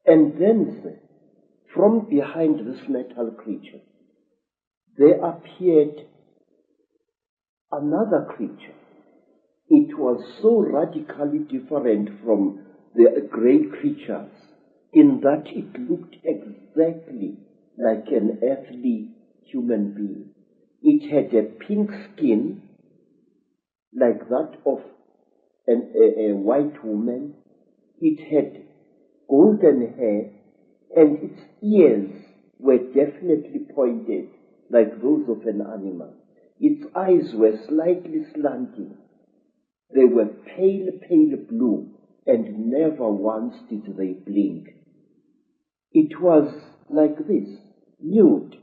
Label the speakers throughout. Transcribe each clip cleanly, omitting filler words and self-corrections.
Speaker 1: And then, sir, from behind this metal creature, there appeared another creature. It was so radically different from the great creatures in that it looked exactly like an earthly human being. It had a pink skin like that of a white woman. It had golden hair, and its ears were definitely pointed like those of an animal. Its eyes were slightly slanting. They were pale, pale blue, and never once did they blink. It was like this, nude,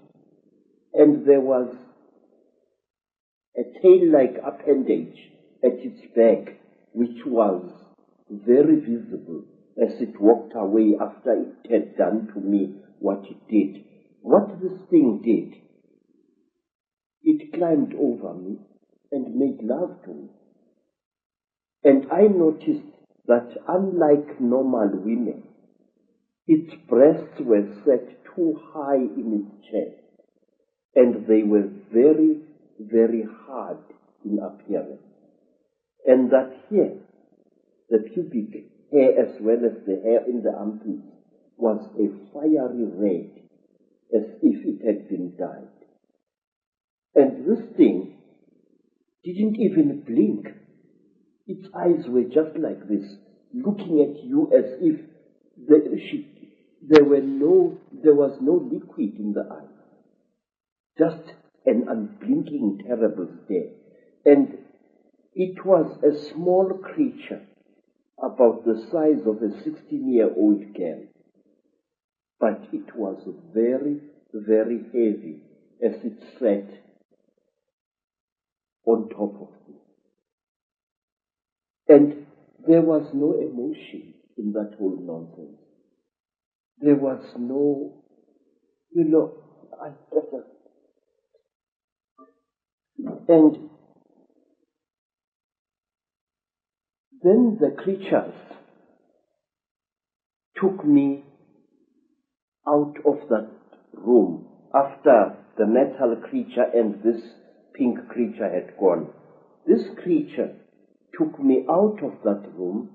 Speaker 1: and there was a tail-like appendage at its back, which was very visible as it walked away after it had done to me what it did. What this thing did, it climbed over me and made love to me. And I noticed that unlike normal women, its breasts were set too high in its chest, and they were very, very hard in appearance. And that here, the pubic hair as well as the hair in the armpits was a fiery red, as if it had been dyed. And this thing didn't even blink. Its eyes were just like this, looking at you as if there was no liquid in the eye. Just an unblinking, terrible stare. And it was a small creature, about the size of a 16-year-old girl. But it was very, very heavy as it sat on top of me. And there was no emotion in that whole nonsense. There was no, and then the creatures took me out of that room after the metal creature and this pink creature had gone. This creature took me out of that room,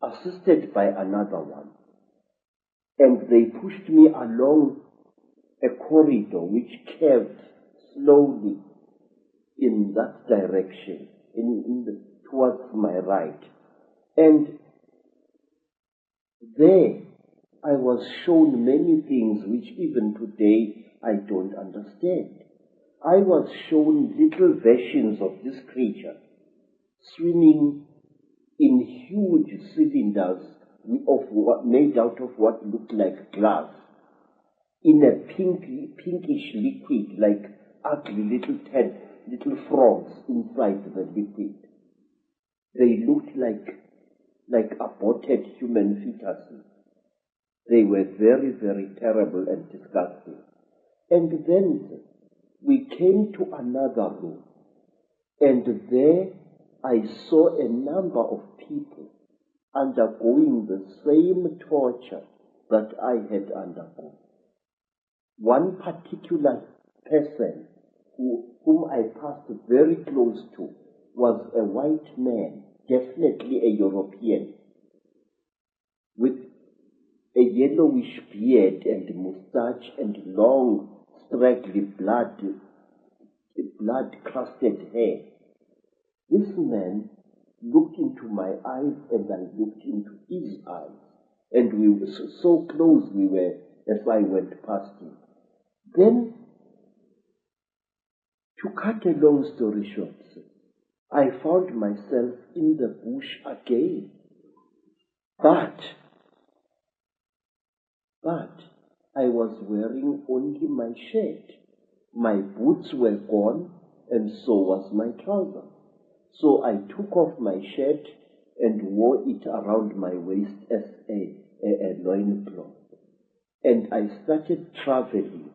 Speaker 1: assisted by another one, and they pushed me along a corridor which curved slowly in that direction, towards my right. And there I was shown many things which even today I don't understand. I was shown little versions of this creature swimming in huge cylinders made out of what looked like glass, in a pinkish liquid, like ugly little frogs inside the liquid. They looked like aborted human fetuses. They were very, very terrible and disgusting. And then we came to another room, and there I saw a number of people undergoing the same torture that I had undergone. One particular person whom I passed very close to was a white man, definitely a European, with a yellowish beard and moustache and long, straggly blood-crusted hair. This man looked into my eyes and I looked into his eyes, and we were so close we were as I went past him. Then, to cut a long story short, I found myself in the bush again. But I was wearing only my shirt. My boots were gone, and so was my trousers. So I took off my shirt and wore it around my waist as a loincloth. And I started traveling,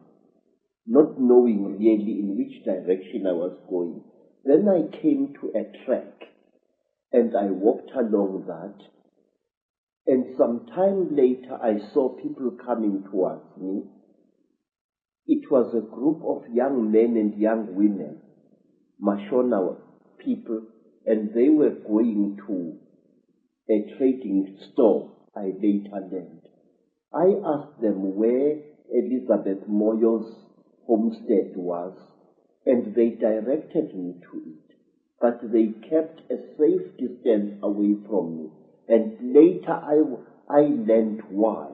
Speaker 1: not knowing really in which direction I was going. Then I came to a track, and I walked along that, And some time later, I saw people coming towards me. It was a group of young men and young women, Mashona people, and they were going to a trading store I later learned. I asked them where Elizabeth Moyo's homestead was, and they directed me to it, but they kept a safe distance away from me. And later I learned why.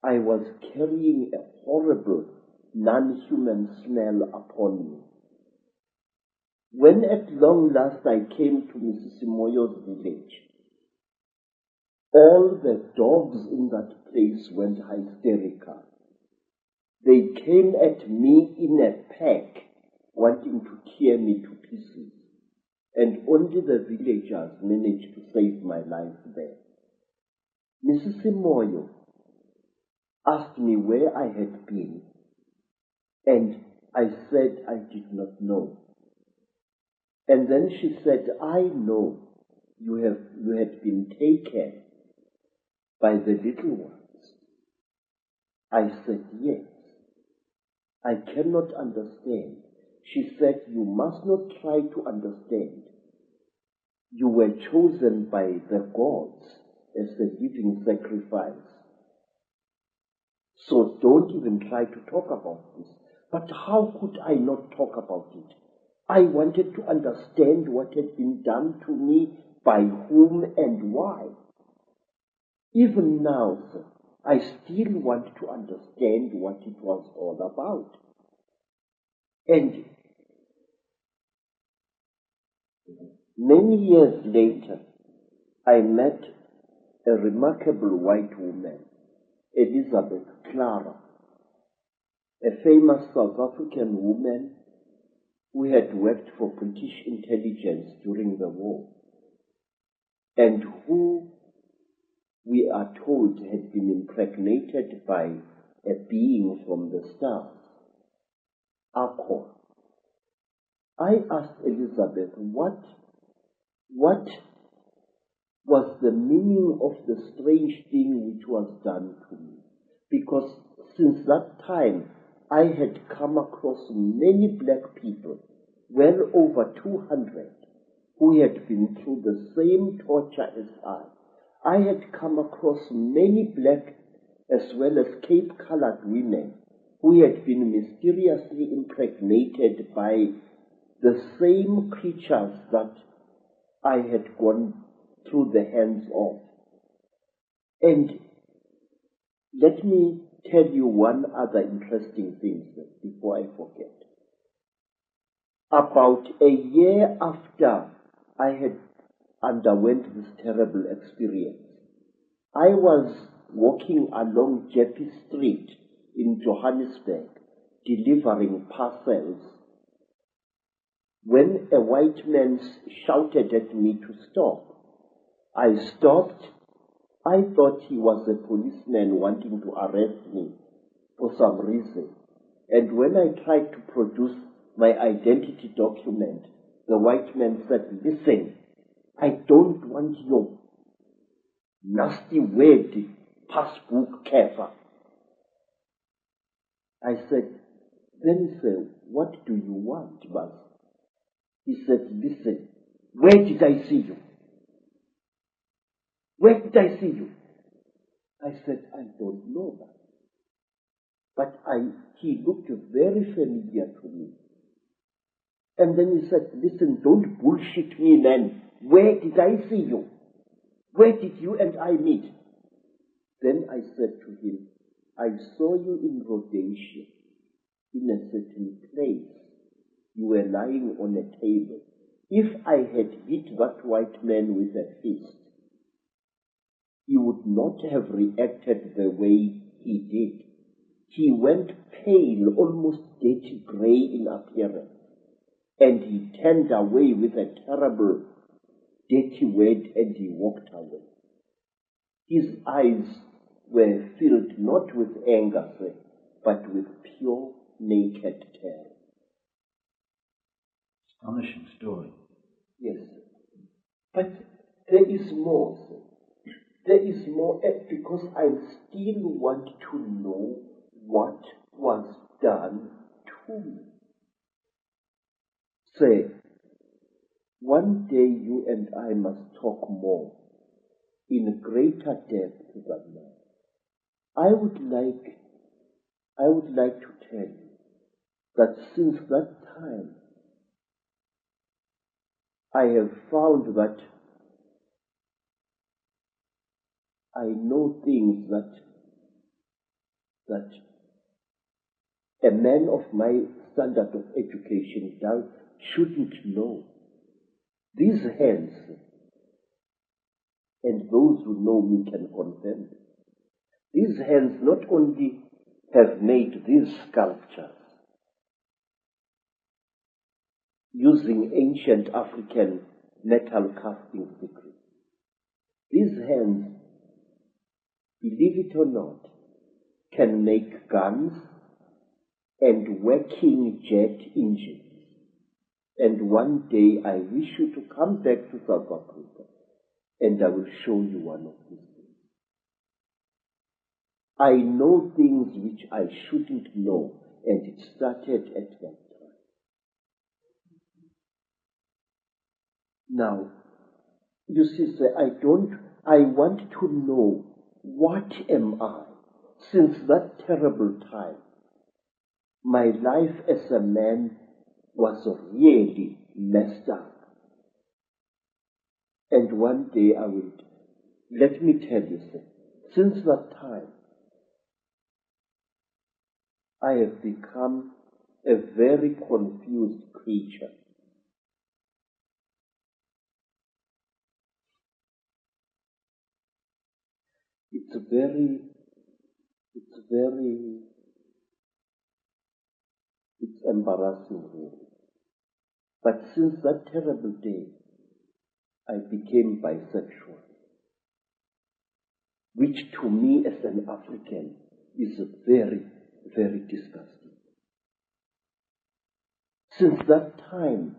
Speaker 1: I was carrying a horrible, non-human smell upon me. When at long last I came to Mrs. Moyo's village, all the dogs in that place went hysterical. They came at me in a pack, wanting to tear me to pieces, and only the villagers managed to save my life there. Mrs. Moyo asked me where I had been, and I said I did not know. And then she said, I know you had been taken by the little ones. I said, yes. I cannot understand. She said, you must not try to understand. You were chosen by the gods as a living sacrifice. So don't even try to talk about this. But how could I not talk about it? I wanted to understand what had been done to me, by whom and why. Even now, sir, I still want to understand what it was all about. And many years later, I met a remarkable white woman, Elizabeth Clara, a famous South African woman who had worked for British intelligence during the war, and who, we are told, had been impregnated by a being from the stars, Icke. I asked Elizabeth what was the meaning of the strange thing which was done to me, because since that time I had come across many black people, well over 200, who had been through the same torture as I had come across many black as well as Cape-colored women who had been mysteriously impregnated by the same creatures that I had gone through the hands of. And let me tell you one other interesting thing before I forget. About a year after I had underwent this terrible experience, I was walking along Jeppe Street in Johannesburg, delivering parcels, when a white man shouted at me to stop. I stopped. I thought he was a policeman wanting to arrest me for some reason. And when I tried to produce my identity document, the white man said, listen, I don't want your nasty word, passbook cover. I said, then sir, what do you want, boss? He said, listen, where did I see you? Where did I see you? I said, I don't know that. But he looked very familiar to me. And then he said, listen, don't bullshit me, man. Where did I see you? Where did you and I meet? Then I said to him, I saw you in Rhodesia, in a certain place. You were lying on a table. If I had hit that white man with a fist, he would not have reacted the way he did. He went pale, almost dirty grey in appearance, and he turned away with a terrible, dirty word, and he walked away. His eyes were filled not with anger, but with pure, naked terror.
Speaker 2: Astonishing story.
Speaker 1: Yes, but there is more, sir. there is more, because I still want to know what was done to me. Say, one day you and I must talk more in greater depth than now. I would like to tell you that since that time, I have found that I know things that a man of my standard of education shouldn't know. These hands, and those who know me can confirm, these hands not only have made these sculptures using ancient African metal casting techniques. These hands, believe it or not, can make guns and working jet engines. And one day I wish you to come back to South Africa and I will show you one of these things. I know things which I shouldn't know, and it started at that time. Now, you see, sir, I want to know, what am I? Since that terrible time, my life as a man was really messed up. And one day let me tell you, sir, since that time, I have become a very confused creature. It's embarrassing, really. But since that terrible day, I became bisexual, which to me as an African is very, very disgusting. Since that time,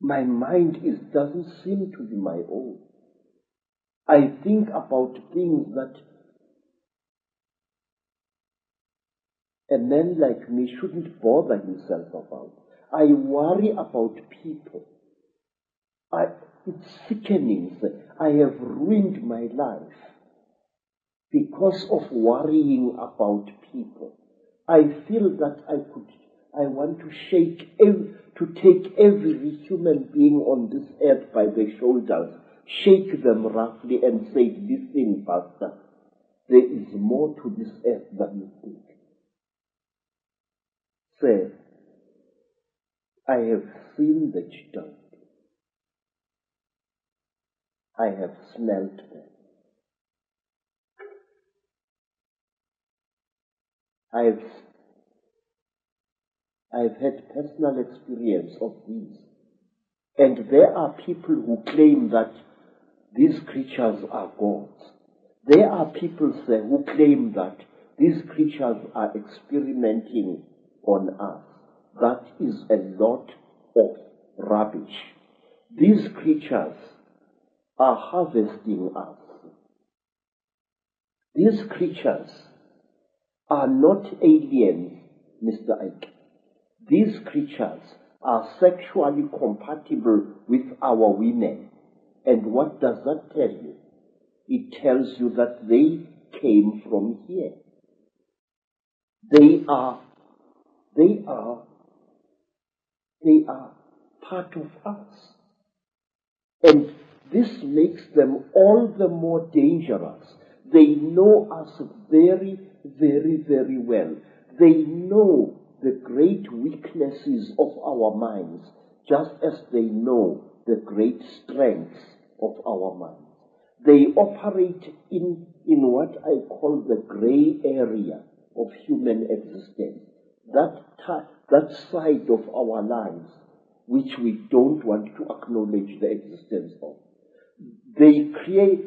Speaker 1: my mind doesn't seem to be my own. I think about things that a man like me shouldn't bother himself about. I worry about people. It's sickening. I have ruined my life because of worrying about people. I feel that I want to take every human being on this earth by the shoulders, shake them roughly and say, listen, Pastor, there is more to this earth than you think. Sir, I have seen the child. I have smelt them. I've had personal experience of these. And there are people who claim that these creatures are gods. There are people, sir, who claim that these creatures are experimenting on us. That is a lot of rubbish. These creatures are harvesting us. These creatures are not aliens, Mr. Icke. These creatures are sexually compatible with our women. And what does that tell you? It tells you that they came from here. They are part of us. And this makes them all the more dangerous. They know us very, very, very well. They know the great weaknesses of our minds, just as they know the great strengths of our minds. They operate in what I call the gray area of human existence, that side of our lives which we don't want to acknowledge the existence of. They create,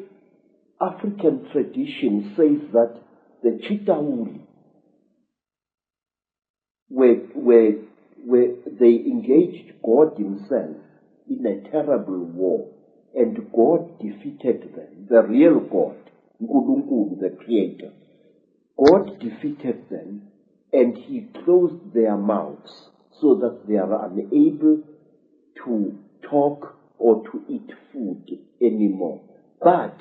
Speaker 1: African tradition says that the Chitauri, where they engaged God himself in a terrible war, and God defeated them, the real God, Nkulunkulu, the Creator. God defeated them, and He closed their mouths so that they are unable to talk or to eat food anymore. But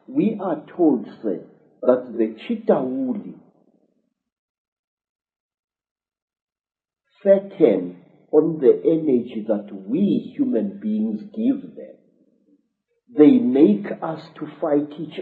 Speaker 1: we are told, sir, that the Chitawuli fatten on the energy that we human beings give them. They make us to fight each